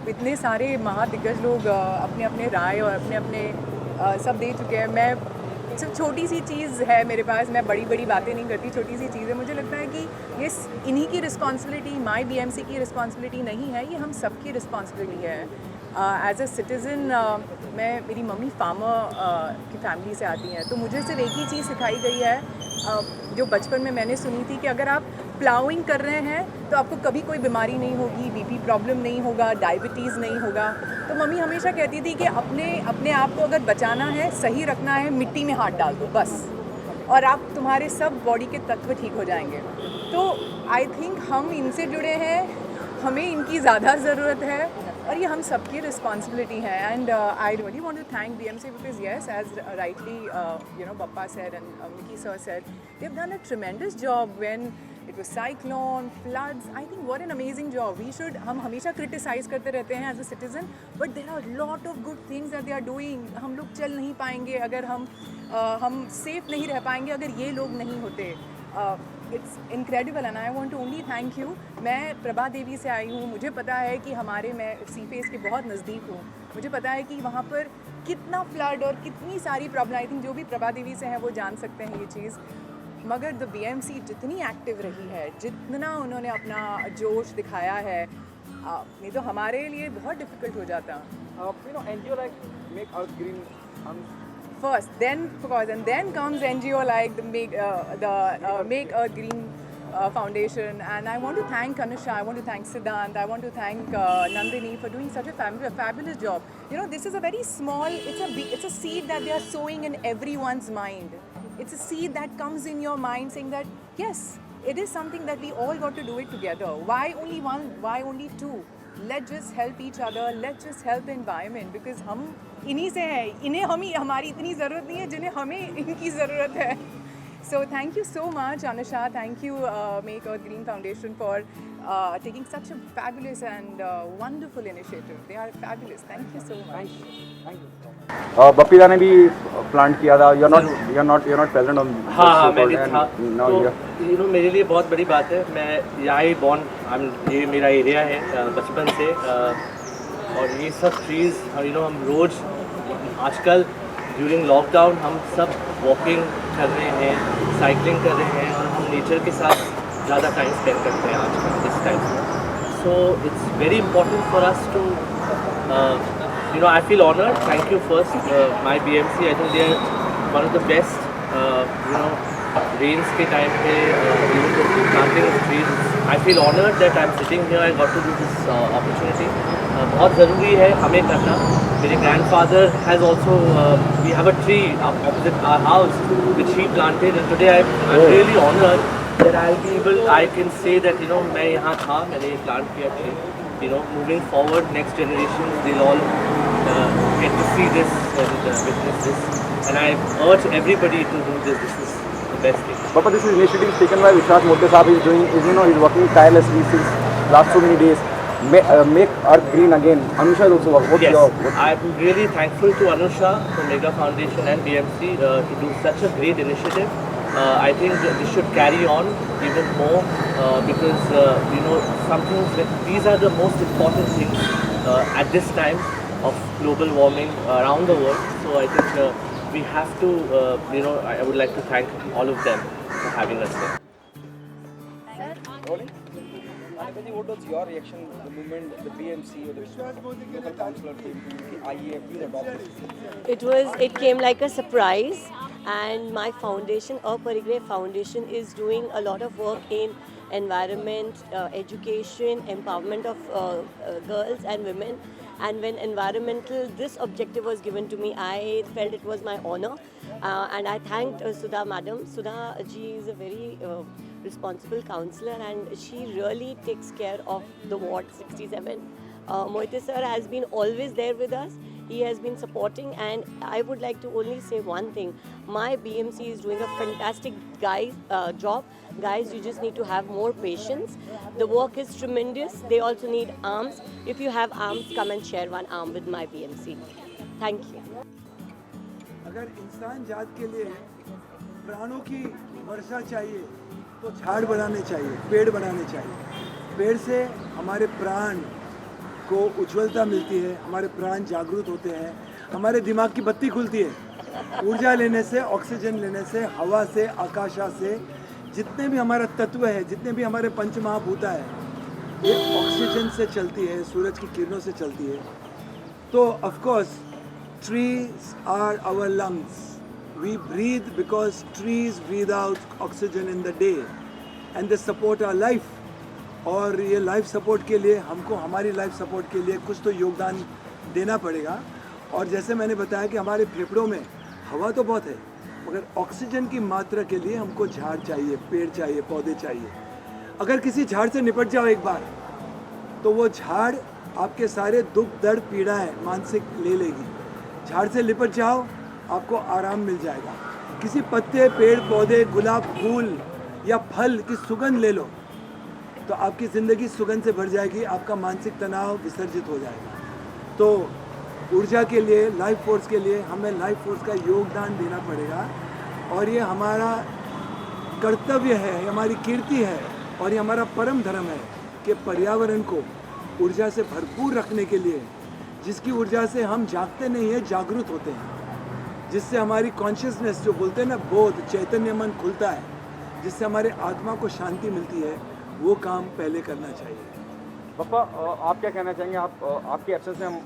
इतने सारे महादिग्गज लोग अपने अपने राय और अपने अपने सब दे चुके हैं। मैं सिर्फ छोटी सी चीज़ है मेरे पास, मैं बड़ी बड़ी बातें नहीं करती, छोटी सी चीज़ है। मुझे लगता है कि ये इन्हीं की रिस्पॉन्सिबिलिटी, माई बीएमसी की रिस्पॉन्सिबिलिटी नहीं है, ये हम सबकी रिस्पॉन्सिबिलिटी है। एज अ सिटीज़न मेरी मम्मी फार्मर की फैमिली से आती हैं, तो मुझे सिर्फ एक ही चीज़ सिखाई गई है जो बचपन में मैंने सुनी थी कि अगर आप प्लाउइंग कर रहे हैं तो आपको कभी कोई बीमारी नहीं होगी, बीपी प्रॉब्लम नहीं होगा, डायबिटीज़ नहीं होगा। तो मम्मी हमेशा कहती थी कि अपने अपने आप को अगर बचाना है, सही रखना है, मिट्टी में हाथ डाल दो बस, और आप तुम्हारे सब बॉडी के तत्व ठीक हो जाएंगे। तो आई थिंक हम इनसे जुड़े हैं, हमें इनकी ज़्यादा ज़रूरत है और ये हम सबकी रिस्पॉन्सिबिलिटी है। And I really want to thank BMC because yes, as rightly Bappa said and Mickey sir said, they've done a tremendous job when it was cyclone, floods. I think what an amazing job. We should, हम हमेशा criticise करते रहते हैं as a citizen, but there are lot of good things that they are doing. हम लोग चल नहीं पाएंगे अगर हम सेफ नहीं रह पाएंगे अगर ये लोग नहीं होते। It's incredible and I want to only thank you. मैं प्रभा देवी से आई हूँ, मुझे पता है कि मैं सी फेस के बहुत नज़दीक हूँ, मुझे पता है कि वहाँ पर कितना फ्लड और कितनी सारी प्रॉब्लम, आई थिंक जो भी प्रभा देवी से हैं वो जान सकते हैं ये चीज़। मगर द BMC जितनी एक्टिव रही है, जितना उन्होंने अपना जोश दिखाया है, नहीं तो हमारे लिए बहुत डिफ़िकल्ट हो जाता। NGO like Make Earth Green First, then and then comes NGO like the Make Earth Green Foundation, and I want to thank Anusha, I want to thank Siddhant, I want to thank Nandini for doing such a fabulous job. This is a very small, it's a seed that they are sowing in everyone's mind. It's a seed that comes in your mind saying that yes, it is something that we all got to do it together. Why only one? Why only two? Let's just help each other. Let's just help the environment because हम इन्हीं से हैं, इन्हें हमारी इतनी ज़रूरत नहीं है जिन्हें हमें इनकी ज़रूरत है। So thank you so much, Anusha. Thank you, Make Earth Green Foundation, for taking such a fabulous and wonderful initiative. They are fabulous. Thank you so much. Thank you. Bappida ने भी प्लांट किया था। you're not present on हाँ मैं भी था। तो मेरे लिए बहुत बड़ी बात है, मैं यहाँ ही बॉर्न, ये मेरा एरिया है बचपन से, और ये सब ट्रीज़ हम रोज़ आजकल ड्यूरिंग लॉकडाउन हम सब वॉकिंग कर रहे हैं, साइकिलिंग कर रहे हैं, और हम नेचर के साथ ज़्यादा टाइम स्पेंड करते हैं आजकल इस टाइम में। So it's very important for us to I feel honored. Thank you first, my BMC. I think they are one of the best. Rains के time पे planting of trees. I feel honored that I'm sitting here. I got to do this opportunity. बहुत ज़रूरी है हमें करना। मेरे grandfather has also we have a tree opposite our house which he planted, and today I'm really honored that I'll be able. I can say that मैं यहाँ था, मैंने plant किया tree. Moving forward, next generations, they'll all get to see this and witness this. And I urge everybody to do this. This is the best thing. Papa, this is initiative taken by Vishwas Mote Saab. He's working tirelessly since last so many days. Make Earth Green again. Anusha is also working. Yes, I'm really thankful to Anusha from Mega Foundation and BMC to do such a great initiative. I think this should carry on even more because some things, these are the most important things at this time of global warming around the world. So I think we have to, I would like to thank all of them for having us there. What was your reaction the moment the BMC or the local councillor came to the IEF to adopt? It came like a surprise, and my foundation, Aparigrah Foundation, is doing a lot of work in environment, education, empowerment of girls and women. And when this objective was given to me, I felt it was my honor, and I thanked Sudha madam. Sudha ji is a very responsible counsellor, and she really takes care of the ward 67. Moite sir has been always there with us. He has been supporting, and I would like to only say one thing. My BMC is doing a fantastic job. Guys, you just need to have more patience. The work is tremendous. They also need arms. If you have arms, come and share one arm with my BMC. Thank you. अगर इंसान जात के लिए प्राणों की वर्षा चाहिए तो झाड़ बढ़ाने चाहिए, पेड़ बढ़ाने चाहिए। पेड़ से हमारे प्राण को उज्ज्वलता मिलती है, हमारे प्राण जागरूक होते हैं, हमारे दिमाग की बत्ती खुलती है। ऊर्जा लेने से, ऑक्सीजन लेने से, हवा से, आकाशा से, जितने भी हमारा तत्व है, जितने भी हमारे पंचमहाभूता है, ये ऑक्सीजन से चलती है, सूरज की किरणों से चलती है। तो of course trees are our lungs, we breathe because trees breathe out oxygen in the day and they support our life. और ये लाइफ सपोर्ट के लिए हमको, हमारी लाइफ सपोर्ट के लिए कुछ तो योगदान देना पड़ेगा। और जैसे मैंने बताया कि हमारे फेफड़ों में हवा तो बहुत है, मगर ऑक्सीजन की मात्रा के लिए हमको झाड़ चाहिए, पेड़ चाहिए, पौधे चाहिए। अगर किसी झाड़ से निपट जाओ एक बार, तो वो झाड़ आपके सारे दुख दर्द पीड़ाएं मानसिक ले लेगी। झाड़ से लिपट जाओ, आपको आराम मिल जाएगा। किसी पत्ते, पेड़, पौधे, गुलाब फूल या फल की सुगंध ले लो, तो आपकी ज़िंदगी सुगंध से भर जाएगी, आपका मानसिक तनाव विसर्जित हो जाएगा। तो ऊर्जा के लिए, लाइफ फोर्स के लिए हमें लाइफ फोर्स का योगदान देना पड़ेगा। और ये हमारा कर्तव्य है, हमारी कीर्ति है, और ये हमारा परम धर्म है कि पर्यावरण को ऊर्जा से भरपूर रखने के लिए, जिसकी ऊर्जा से हम जागते नहीं हैं, जागरूक होते हैं, जिससे हमारी कॉन्शियसनेस, जो बोलते हैं ना, बोध, चैतन्य मन खुलता है, जिससे हमारे आत्मा को शांति मिलती है, वो काम पहले करना चाहिए। पप्पा, आप क्या कहना चाहेंगे? आपके एब्सेंस में हम